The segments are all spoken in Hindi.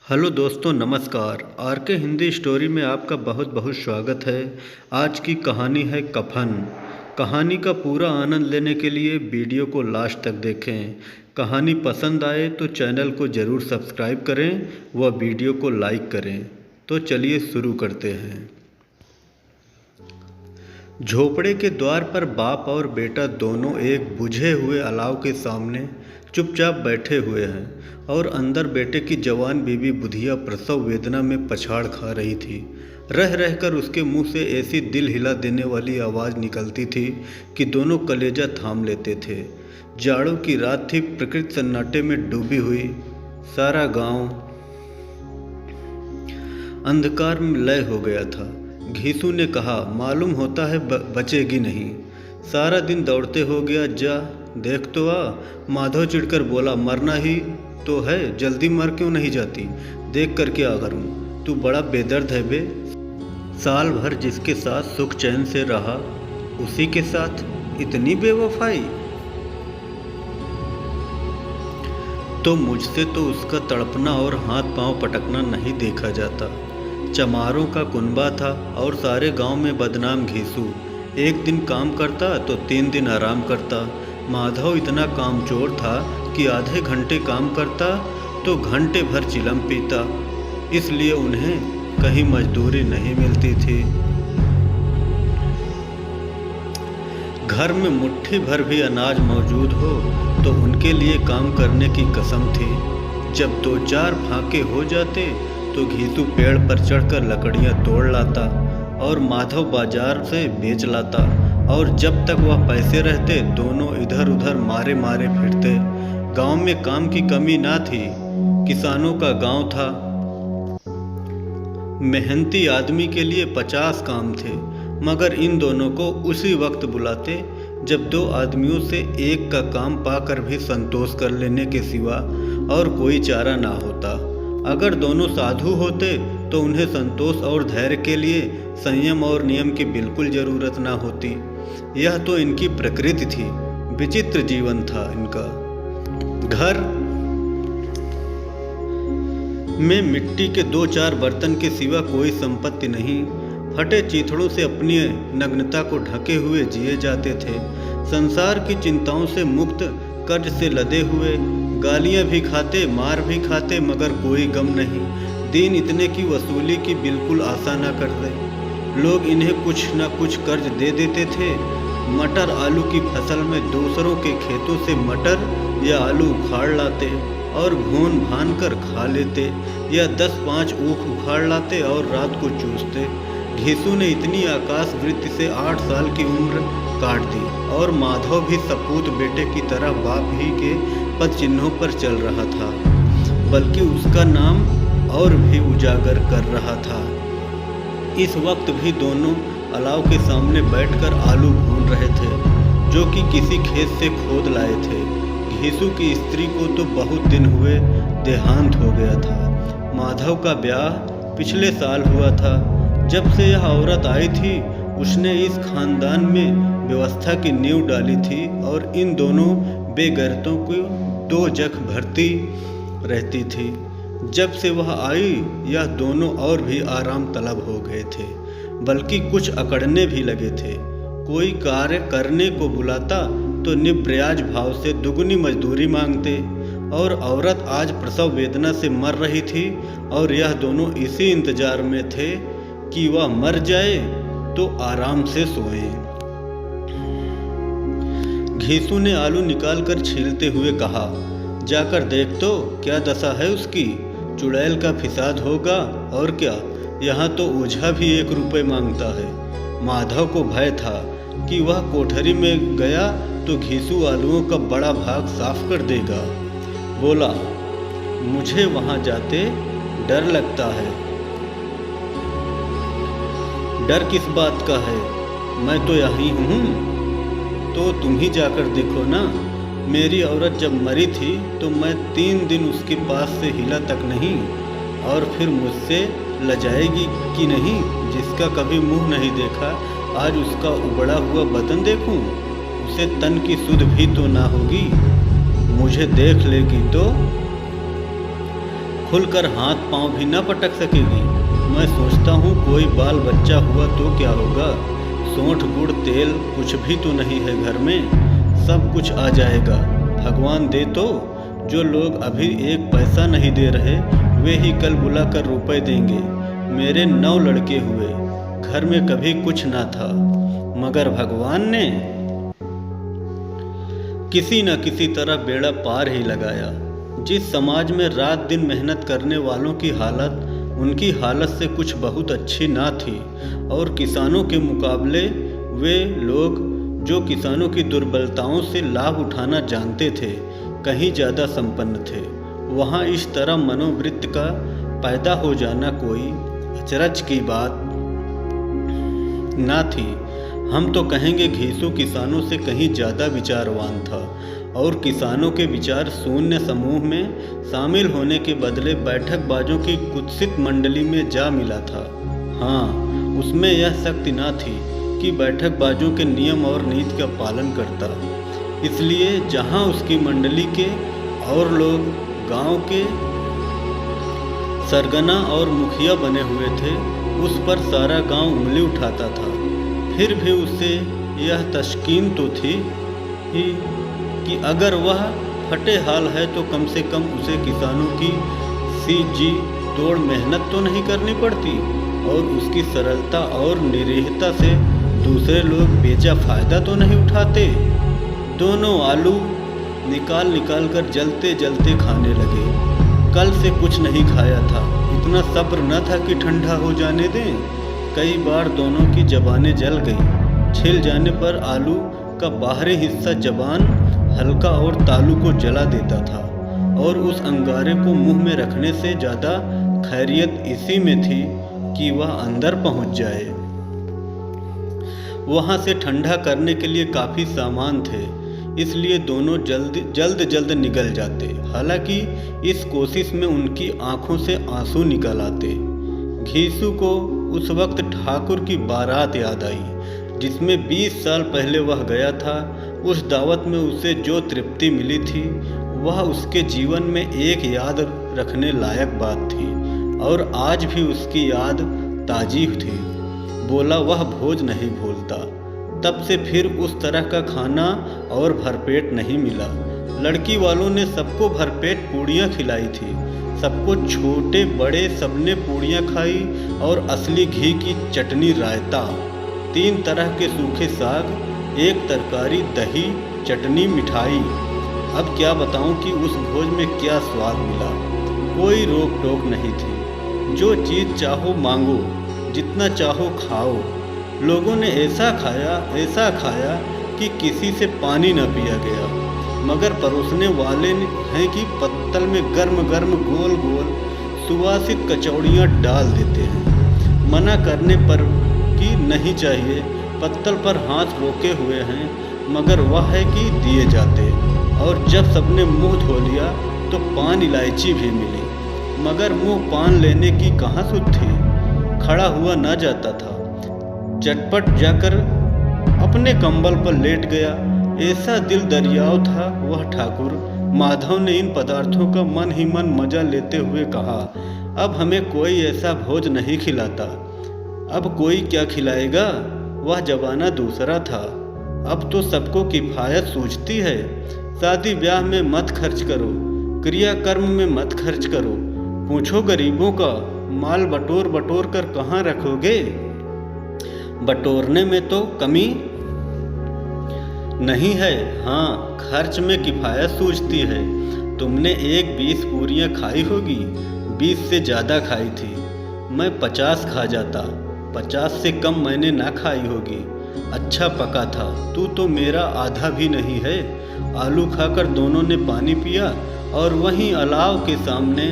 हेलो दोस्तों, नमस्कार। आर के हिंदी स्टोरी में आपका बहुत बहुत स्वागत है। आज की कहानी है कफन। कहानी का पूरा आनंद लेने के लिए वीडियो को लास्ट तक देखें। कहानी पसंद आए तो चैनल को ज़रूर सब्सक्राइब करें व वीडियो को लाइक करें। तो चलिए शुरू करते हैं। झोपड़े के द्वार पर बाप और बेटा दोनों एक बुझे हुए अलाव के सामने चुपचाप बैठे हुए हैं और अंदर बेटे की जवान बीवी बुधिया प्रसव वेदना में पछाड़ खा रही थी। रह रहकर उसके मुंह से ऐसी दिल हिला देने वाली आवाज़ निकलती थी कि दोनों कलेजा थाम लेते थे। जाड़ों की रात थी, प्रकृति सन्नाटे में डूबी हुई। सारा गांव अंधकार में लय हो गया था। घीसू ने कहा, मालूम होता है बचेगी नहीं। सारा दिन दौड़ते हो गया, जा देख तो आ। माधव चिढ़कर बोला, मरना ही तो है, जल्दी मर क्यों नहीं जाती? देख कर क्या करूं? तू बड़ा बेदर्द है बे। साल भर जिसके साथ सुख चैन से रहा, उसी के साथ इतनी बेवफाई। तो मुझसे तो उसका तड़पना और हाथ पांव पटकना नहीं देखा जाता। चमारों का कुनबा था और सारे गांव में बदनाम घीसू। एक दिन काम करता तो 3 दिन आराम करता। माधव इतना कामचोर था कि आधे घंटे काम करता तो घंटे भर चिलम पीता। इसलिए उन्हें कहीं मजदूरी नहीं मिलती थी। घर में मुट्ठी भर भी अनाज मौजूद हो तो उनके लिए काम करने की कसम थी। जब 2-4 फाके हो जाते तो घीसू पेड़ पर चढ़कर लकड़ियां तोड़ लाता और माधव बाजार से बेच लाता। और जब तक वह पैसे रहते दोनों इधर उधर मारे मारे फिरते। गांव में काम की कमी ना थी। किसानों का गांव था। मेहनती आदमी के लिए 50 काम थे, मगर इन दोनों को उसी वक्त बुलाते जब 2 आदमियों से एक का काम पाकर भी संतोष कर लेने के सिवा और कोई चारा ना होता। अगर दोनों साधु होते तो उन्हें संतोष और धैर्य के लिए संयम और नियम की बिल्कुल ज़रूरत ना होती। यह तो इनकी प्रकृति थी। विचित्र जीवन था इनका। घर में मिट्टी के 2-4 बर्तन के सिवा कोई संपत्ति नहीं। फटे चीथड़ों से अपनी नग्नता को ढके हुए जिए जाते थे। संसार की चिंताओं से मुक्त, कर्ज से लदे हुए, गालियां भी खाते, मार भी खाते, मगर कोई गम नहीं। दिन इतने की वसूली की बिल्कुल आशा न करते। लोग इन्हें कुछ न कुछ कर्ज दे देते थे। मटर आलू की फसल में दूसरों के खेतों से मटर या आलू उखाड़ लाते और भून भान कर खा लेते, या 10-5 ऊख उखाड़ लाते और रात को चूसते। घीसू ने इतनी आकाश वृत्ति से 8 साल की उम्र काट दी और माधव भी सपूत बेटे की तरह बाप ही के पद चिन्हों पर चल रहा था, बल्कि उसका नाम और भी उजागर कर रहा था। इस वक्त भी दोनों अलाव के सामने बैठकर आलू भून रहे थे, जो कि किसी खेत से खोद लाए थे। घीसू की स्त्री को तो बहुत दिन हुए देहांत हो गया था। माधव का ब्याह पिछले साल हुआ था। जब से यह औरत आई थी उसने इस खानदान में व्यवस्था की नींव डाली थी और इन दोनों बेगैरतों को 2 जख भरती रहती थी। जब से वह आई यह दोनों और भी आराम तलब हो गए थे, बल्कि कुछ अकड़ने भी लगे थे। कोई कार्य करने को बुलाता तो निब्रयाज भाव से दुगनी मजदूरी मांगते। और औरत आज प्रसव वेदना से मर रही थी और यह दोनों इसी इंतजार में थे कि वह मर जाए तो आराम से सोएं। घीसू ने आलू निकालकर छीलते हुए कहा, जाकर देख तो क्या दशा है उसकी। चुड़ैल का फिसाद होगा और क्या। यहाँ तो ओझा भी 1 रुपये मांगता है। माधव को भय था कि वह कोठरी में गया तो घीसू आलूओं का बड़ा भाग साफ कर देगा। बोला, मुझे वहाँ जाते डर लगता है। डर किस बात का है? मैं तो यहीं हूँ। तो तुम ही जाकर देखो ना। मेरी औरत जब मरी थी तो मैं 3 दिन उसके पास से हिला तक नहीं। और फिर मुझसे लजाएगी कि नहीं? जिसका कभी मुंह नहीं देखा आज उसका उबड़ा हुआ बदन देखूं? उसे तन की सुध भी तो ना होगी। मुझे देख लेगी तो खुलकर हाथ पांव भी न पटक सकेगी। मैं सोचता हूँ कोई बाल बच्चा हुआ तो क्या होगा। सोंठ गुड़ तेल कुछ भी तो नहीं है घर में, सब कुछ आ जाएगा। भगवान दे तो। जो लोग अभी एक पैसा नहीं दे रहे वे ही कल बुलाकर रुपए देंगे। मेरे 9 लड़के हुए, घर में कभी कुछ ना था, मगर भगवान ने किसी न किसी तरह बेड़ा पार ही लगाया। जिस समाज में रात दिन मेहनत करने वालों की हालत उनकी हालत से कुछ बहुत अच्छी ना थी, और किसानों के मुकाबले वे लोग जो किसानों की दुर्बलताओं से लाभ उठाना जानते थे कहीं ज़्यादा संपन्न थे, वहाँ इस तरह मनोवृत्ति का पैदा हो जाना कोई अचरज की बात ना थी। हम तो कहेंगे घीसू किसानों से कहीं ज़्यादा विचारवान था, और किसानों के विचार शून्य समूह में शामिल होने के बदले बैठकबाजों की कुत्सित मंडली में जा मिला था। हाँ, उसमें यह शक्ति ना थी कि बैठकबाजों के नियम और नीति का पालन करता। इसलिए जहाँ उसकी मंडली के और लोग गांव के सरगना और मुखिया बने हुए थे, उस पर सारा गांव उंगली उठाता था। फिर भी उसे यह तस्कीन तो थी ही कि अगर वह फटे हाल है तो कम से कम उसे किसानों की सीजी तोड़ मेहनत तो नहीं करनी पड़ती, और उसकी सरलता और निरीहता से दूसरे लोग बेजा फायदा तो नहीं उठाते। दोनों आलू निकाल निकाल कर जलते जलते खाने लगे। कल से कुछ नहीं खाया था, इतना सब्र न था कि ठंडा हो जाने दें। कई बार दोनों की जबानें जल गईं। छिल जाने पर आलू का बाहरी हिस्सा जबान हल्का और तालू को जला देता था, और उस अंगारे को मुंह में रखने से ज़्यादा खैरियत इसी में थी कि वह अंदर पहुंच जाए। वहाँ से ठंडा करने के लिए काफ़ी सामान थे, इसलिए दोनों जल्द निकल जाते। हालांकि इस कोशिश में उनकी आंखों से आंसू निकल आते। घीसू को उस वक्त ठाकुर की बारात याद आई, जिसमें 20 साल पहले वह गया था। उस दावत में उसे जो तृप्ति मिली थी वह उसके जीवन में एक याद रखने लायक बात थी, और आज भी उसकी याद ताजी थी। बोला वह भोज नहीं भूलता। तब से फिर उस तरह का खाना और भरपेट नहीं मिला। लड़की वालों ने सबको भरपेट पूड़ियाँ खिलाई थी। सबको छोटे बड़े सबने पूड़ियाँ खाई, और असली घी की चटनी रायता, 3 तरह के सूखे साग, 1 तरकारी, दही, चटनी, मिठाई। अब क्या बताऊं कि उस भोज में क्या स्वाद मिला। कोई रोक टोक नहीं थी। जो चीज़ चाहो मांगो, जितना चाहो खाओ। लोगों ने ऐसा खाया कि किसी से पानी न पिया गया। मगर परोसने वाले हैं कि पत्तल में गर्म गर्म गोल गोल सुवासित कचौड़ियाँ डाल देते हैं। मना करने पर कि नहीं चाहिए, पत्तल पर हाथ रोके हुए हैं, मगर वह है कि दिए जाते। और जब सबने मुंह धो लिया तो पान इलायची भी मिली, मगर मुंह पान लेने की कहाँ सुध थी। खड़ा हुआ ना जाता था। झटपट जाकर अपने कंबल पर लेट गया। ऐसा दिल दरियाव था वह ठाकुर। माधव ने इन पदार्थों का मन ही मन मजा लेते हुए कहा, अब हमें कोई ऐसा भोज नहीं खिलाता। अब कोई क्या खिलाएगा। वह जमाना दूसरा था। अब तो सबको किफायत सूझती है। शादी ब्याह में मत खर्च करो, क्रियाकर्म में मत खर्च करो। पूछो गरीबों का, माल बटोर बटोर कर कहाँ रखोगे। बटोरने में तो कमी नहीं है, हाँ खर्च में किफायत सूझती है। तुमने एक 20 पूरियाँ खाई होगी, 20 से ज़्यादा खाई थी। मैं 50 खा जाता, 50 से कम मैंने ना खाई होगी। अच्छा पका था। तू तो मेरा आधा भी नहीं है। आलू खाकर दोनों ने पानी पिया, और वहीं अलाव के सामने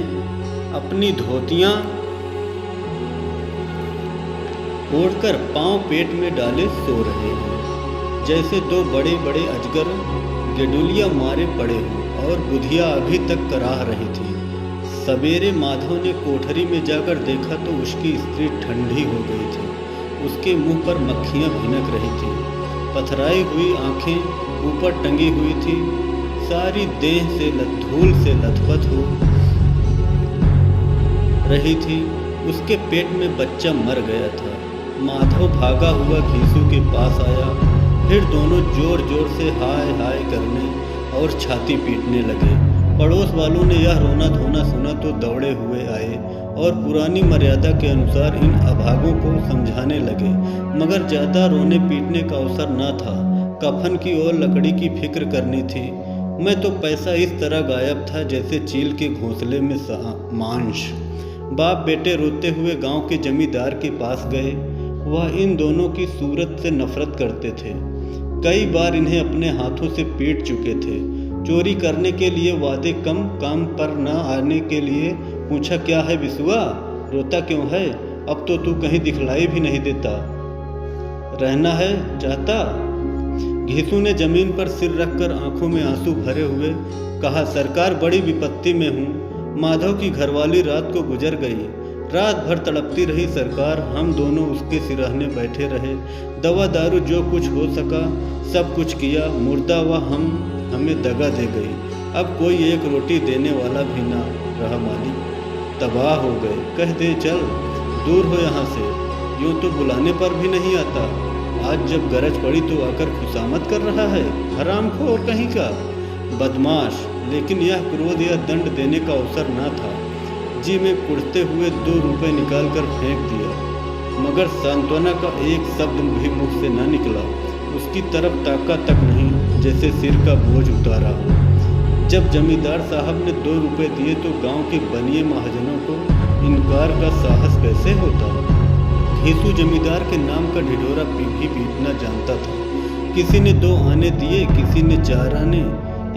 अपनी धोतियाँ ओढ़कर पांव पेट में डाले सो रहे हैं, जैसे 2 बड़े बड़े अजगर गेडुलिया मारे पड़े हों, और बुधिया अभी तक कराह रही थी। सवेरे माधव ने कोठरी में जाकर देखा तो उसकी स्त्री ठंडी हो गई थी। उसके मुंह पर मक्खियाँ भिनक रही थी। पथराई हुई आंखें ऊपर टंगी हुई थी। सारी देह से धूल से लथपथ हो रही थी, उसके पेट में बच्चा मर गया था। माधव भागा हुआ घीसू के पास आया, फिर दोनों जोर जोर से हाय हाय करने और छाती पीटने लगे। पड़ोस वालों ने यह रोना धोना सुना तो दौड़े हुए आए और पुरानी मर्यादा के अनुसार इन अभागों को समझाने लगे, मगर ज़्यादा रोने पीटने का अवसर न था। कफन की और लकड़ी की फिक्र करनी थी। मैं तो पैसा इस तरह गायब था जैसे चील के घोंसले में मांस। बाप बेटे रोते हुए गांव के जमींदार के पास गए। वह इन दोनों की सूरत से नफरत करते थे। कई बार इन्हें अपने हाथों से पीट चुके थे। चोरी करने के लिए वादे कम, काम पर न आने के लिए पूछा, क्या है बिसुआ, रोता क्यों है? अब तो तू कहीं दिखलाई भी नहीं देता। रहना है चाहता? घीसू ने जमीन पर सिर रखकर आंखों में आंसू भरे हुए कहा, सरकार बड़ी विपत्ति में हूँ। माधव की घरवाली रात को गुजर गई। रात भर तड़पती रही सरकार। हम दोनों उसके सिरहने बैठे रहे। दवा दारू जो कुछ हो सका सब कुछ किया। मुर्दा व हमें दगा दे गई। अब कोई एक रोटी देने वाला भी ना रहा। मालिक तबाह हो गए। कह दे चल दूर हो यहाँ से। यूँ तो बुलाने पर भी नहीं आता। आज जब गरज पड़ी तो आकर खुशामद कर रहा है। हरामखोर कहीं का बदमाश। लेकिन यह क्रोध या दंड देने का अवसर न था। जी में कुड़ते हुए 2 रुपए निकालकर फेंक दिया, मगर सांत्वना का एक शब्द भी मुख से न निकला। उसकी तरफ ताका तक नहीं, जैसे सिर का बोझ उतारा हो। जब जमींदार साहब ने 2 रुपए दिए तो गांव के बनिए महाजनों को इनकार का साहस कैसे होता। घीसू जमींदार के नाम का ढिढोरा भी पीटना जानता था। किसी ने 2 आने दिए, किसी ने 4 आने।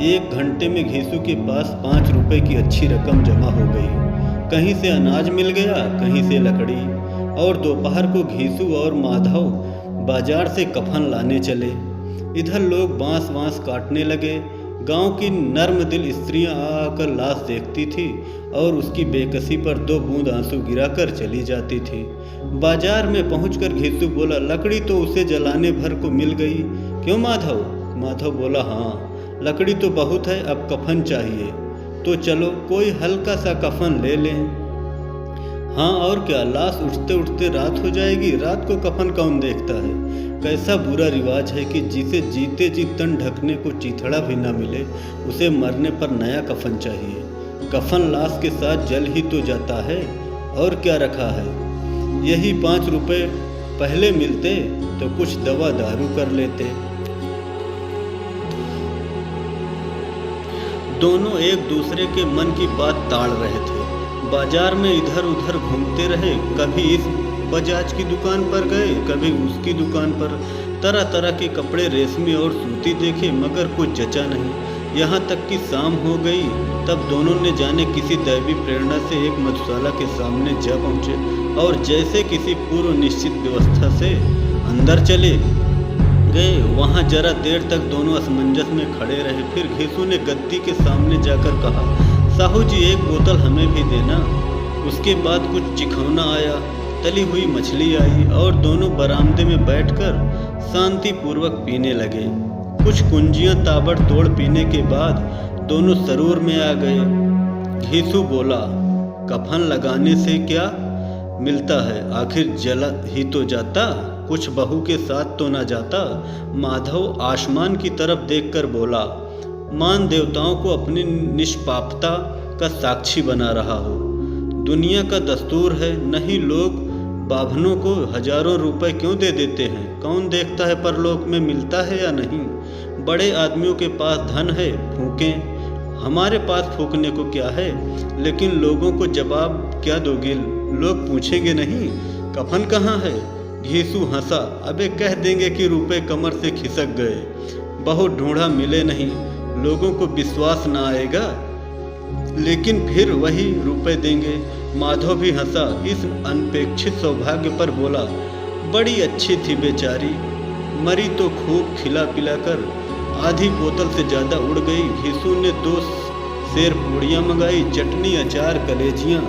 1 घंटे में घीसू के पास 5 रुपए की अच्छी रकम जमा हो गई। कहीं से अनाज मिल गया, कहीं से लकड़ी। और दोपहर को घीसू और माधव बाजार से कफन लाने चले। इधर लोग बांस काटने लगे। गांव की नर्म दिल स्त्रियां आकर लाश देखती थी और उसकी बेकसी पर 2 बूंद आंसू गिराकर चली जाती थी। बाजार में पहुंचकर घीसू बोला, लकड़ी तो उसे जलाने भर को मिल गई। क्यों माधव? माधव बोला, हाँ लकड़ी तो बहुत है, अब कफन चाहिए। तो चलो कोई हल्का सा कफन ले लें। हाँ और क्या, लाश उठते उठते रात हो जाएगी। रात को कफन कौन देखता है? कैसा बुरा रिवाज है कि जिसे जीते जी तन ढकने को चीथड़ा भी ना मिले, उसे मरने पर नया कफन चाहिए। कफन लाश के साथ जल ही तो जाता है, और क्या रखा है। यही 5 रुपए पहले मिलते तो कुछ दवा दारू कर लेते। दोनों एक दूसरे के मन की बात ताड़ रहे थे। बाजार में इधर उधर घूमते रहे। कभी इस बजाज की दुकान पर गए, कभी उसकी दुकान पर। तरह तरह के कपड़े रेशमी और सूती देखे, मगर कुछ जचा नहीं। यहाँ तक कि शाम हो गई। तब दोनों ने जाने किसी दैवी प्रेरणा से एक मधुशाला के सामने जा पहुँचे और जैसे किसी पूर्व निश्चित व्यवस्था से अंदर चले गए। वहाँ जरा देर तक दोनों असमंजस में खड़े रहे। फिर घीसू ने गद्दी के सामने जाकर कहा, साहू जी 1 बोतल हमें भी देना। उसके बाद कुछ चिखौना आया, तली हुई मछली आई और दोनों बरामदे में बैठकर शांतिपूर्वक पीने लगे। कुछ कुंजियां ताबड़तोड़ पीने के बाद दोनों सरूर में आ गए। घीसू बोला, कफन लगाने से क्या मिलता है? आखिर जला ही तो जाता, कुछ बहू के साथ तो ना जाता। माधव आसमान की तरफ देखकर बोला, मान देवताओं को अपनी निष्पापता का साक्षी बना रहा हो। दुनिया का दस्तूर है, नहीं लोग बाभनों को हजारों रुपए क्यों दे देते हैं? कौन देखता है परलोक में मिलता है या नहीं? बड़े आदमियों के पास धन है, फूकें। हमारे पास फूकने को क्या है? लेकिन लोगों को जवाब क्या दोगे? लोग पूछेंगे नहीं कफन कहाँ है? घीसू हंसा, अबे कह देंगे कि रुपए कमर से खिसक गए, बहुत ढूंढा मिले नहीं। लोगों को विश्वास ना आएगा, लेकिन फिर वही रुपए देंगे। माधव भी हंसा। इस अनपेक्षित सौभाग्य पर बोला, बड़ी अच्छी थी बेचारी, मरी तो खूब खिला पिलाकर आधी बोतल से ज़्यादा उड़ गई। घीसू ने 2 सेर पूड़ियाँ मंगाई, चटनी, अचार, कलेजियाँ।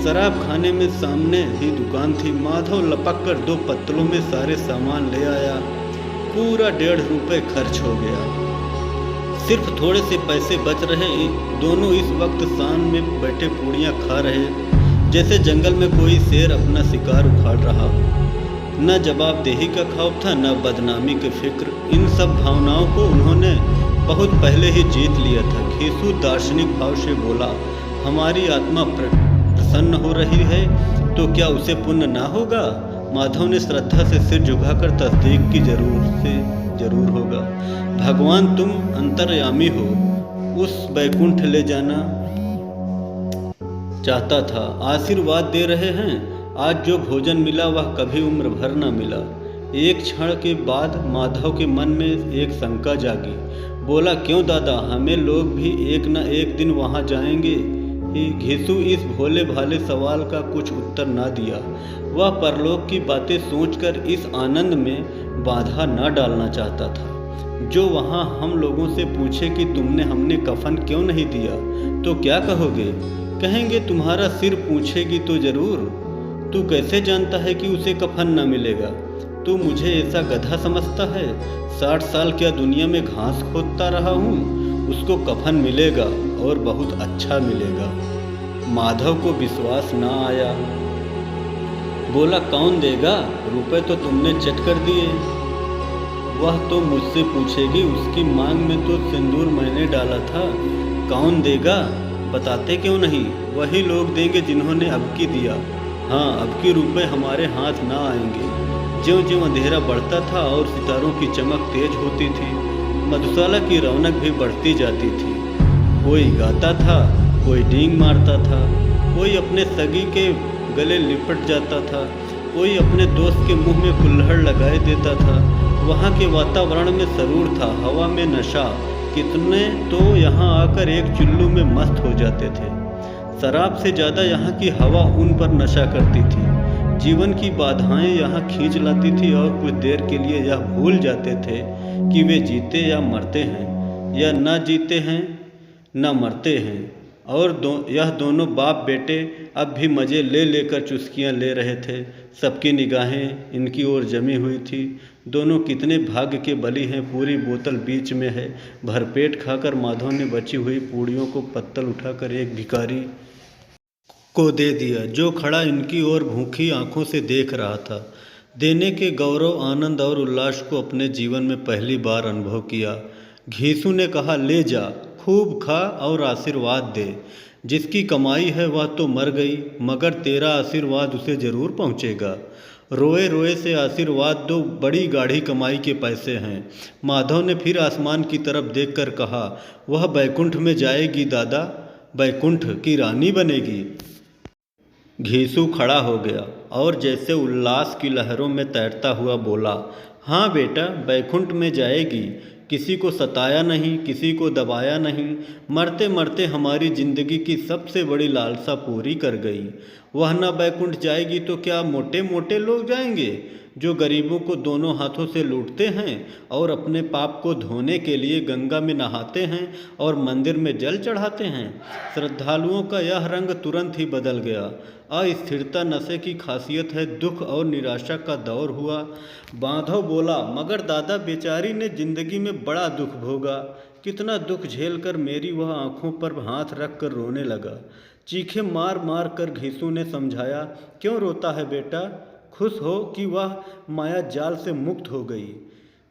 शराब खाने में सामने ही दुकान थी। माधव लपक कर 2 पत्तलों में सारे सामान ले आया। पूरा 1.5 रुपए खर्च हो गया। सिर्फ थोड़े से पैसे बच रहे। दोनों इस वक्त शान में बैठे पूड़ियाँ खा रहे। जैसे जंगल में कोई शेर अपना शिकार उखाड़ रहा हो। न जवाबदेही का खौफ था, न बदनामी की फिक्र। इन सब भावनाओं को उन्होंने बहुत पहले ही जीत लिया था। घीसू दार्शनिक भाव से बोला, हमारी आत्मा प्रसन्न हो रही है तो क्या उसे पुण्य ना होगा? माधव ने श्रद्धा से सिर झुकाकर तस्दीक की, जरूर होगा। भगवान तुम अंतर्यामी हो, उस बैकुंठ ले जाना चाहता था, आशीर्वाद दे रहे हैं। आज जो भोजन मिला वह कभी उम्र भर न मिला। एक क्षण के बाद माधव के मन में एक शंका जागी। बोला, क्यों दादा, हमें लोग भी एक न एक दिन वहां जाएंगे ही? घीसू इस भोले भाले सवाल का कुछ उत्तर न दिया। वह परलोक की बातें सोचकर इस आनंद में बाधा न डालना चाहता था। जो वहां हम लोगों से पूछे कि तुमने हमने कफन क्यों नहीं दिया, तो क्या कहोगे? कहेंगे तुम्हारा सिर पूछेगी तो जरूर। तू कैसे जानता है कि उसे कफन न मिलेगा? तू मुझे ऐसा गधा समझता है? 60 साल क्या दुनिया में घास खोदता रहा हूँ? उसको कफन मिलेगा और बहुत अच्छा मिलेगा। माधव को विश्वास ना आया। बोला, कौन देगा? रुपए तो तुमने चट कर दिए। वह तो मुझसे पूछेगी, उसकी मांग में तो सिंदूर मैंने डाला था। कौन देगा? बताते क्यों नहीं? वही लोग देंगे जिन्होंने अबकी दिया। हाँ, अबकी रुपए हमारे हाथ ना आएंगे। ज्यों ज्यों अंधेरा बढ़ता था और सितारों की चमक तेज होती थी, मधुशाला की रौनक भी बढ़ती जाती थी। कोई गाता था, कोई डींग मारता था, कोई अपने सगी के गले लिपट जाता था, कोई अपने दोस्त के मुंह में कुल्हड़ लगाए देता था। वहाँ के वातावरण में सरूर था, हवा में नशा। कितने तो यहाँ आकर एक चुल्लू में मस्त हो जाते थे। शराब से ज़्यादा यहाँ की हवा उन पर नशा करती थी। जीवन की बाधाएं यहाँ खींच लाती थी और कुछ देर के लिए यह भूल जाते थे कि वे जीते या मरते हैं, या न जीते हैं न मरते हैं। और यह दोनों बाप बेटे अब भी मज़े ले लेकर चुस्कियाँ ले रहे थे। सबकी निगाहें इनकी ओर जमी हुई थी। दोनों कितने भाग्य के बली हैं। पूरी बोतल बीच में है। भरपेट खाकर माधव ने बची हुई पूड़ियों को पत्तल उठाकर एक भिखारी को दे दिया, जो खड़ा इनकी ओर भूखी आंखों से देख रहा था। देने के गौरव, आनंद और उल्लास को अपने जीवन में पहली बार अनुभव किया। घीसू ने कहा, ले जा, खूब खा और आशीर्वाद दे। जिसकी कमाई है वह तो मर गई, मगर तेरा आशीर्वाद उसे जरूर पहुँचेगा। रोए रोए से आशीर्वाद दो, बड़ी गाढ़ी कमाई के पैसे हैं। माधव ने फिर आसमान की तरफ देखकर कहा, वह बैकुंठ में जाएगी दादा, बैकुंठ की रानी बनेगी। घीसू खड़ा हो गया और जैसे उल्लास की लहरों में तैरता हुआ बोला, हाँ बेटा, बैकुंठ में जाएगी। किसी को सताया नहीं, किसी को दबाया नहीं। मरते मरते हमारी जिंदगी की सबसे बड़ी लालसा पूरी कर गई। वह न बैकुंठ जाएगी तो क्या मोटे मोटे लोग जाएंगे, जो गरीबों को दोनों हाथों से लूटते हैं और अपने पाप को धोने के लिए गंगा में नहाते हैं और मंदिर में जल चढ़ाते हैं। श्रद्धालुओं का यह रंग तुरंत ही बदल गया। अस्थिरता नशे की खासियत है। दुख और निराशा का दौर हुआ। माधव बोला, मगर दादा, बेचारी ने जिंदगी में बड़ा दुख भोगा। कितना दुख झेलकर मेरी वह आंखों पर हाथ रख कर रोने लगा। चीखें मार मार कर घीसू ने समझाया, क्यों रोता है बेटा? खुश हो कि वह माया जाल से मुक्त हो गई,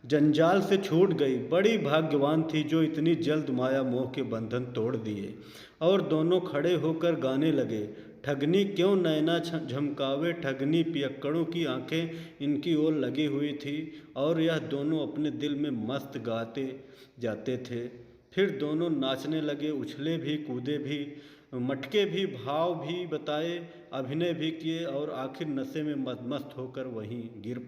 जंजाल से छूट गई। बड़ी भाग्यवान थी जो इतनी जल्द माया मोह के बंधन तोड़ दिए। और दोनों खड़े होकर गाने लगे, ठगनी क्यों नैना झमकावे, ठगनी पियक्कड़ों की आंखें इनकी ओर लगी हुई थी। और यह दोनों अपने दिल में मस्त गाते जाते थे। फिर दोनों नाचने लगे, उछले भी, कूदे भी, मटके भी, भाव भी बताए, अभिनय भी किए और आखिर नशे में मस्त होकर वहीं गिर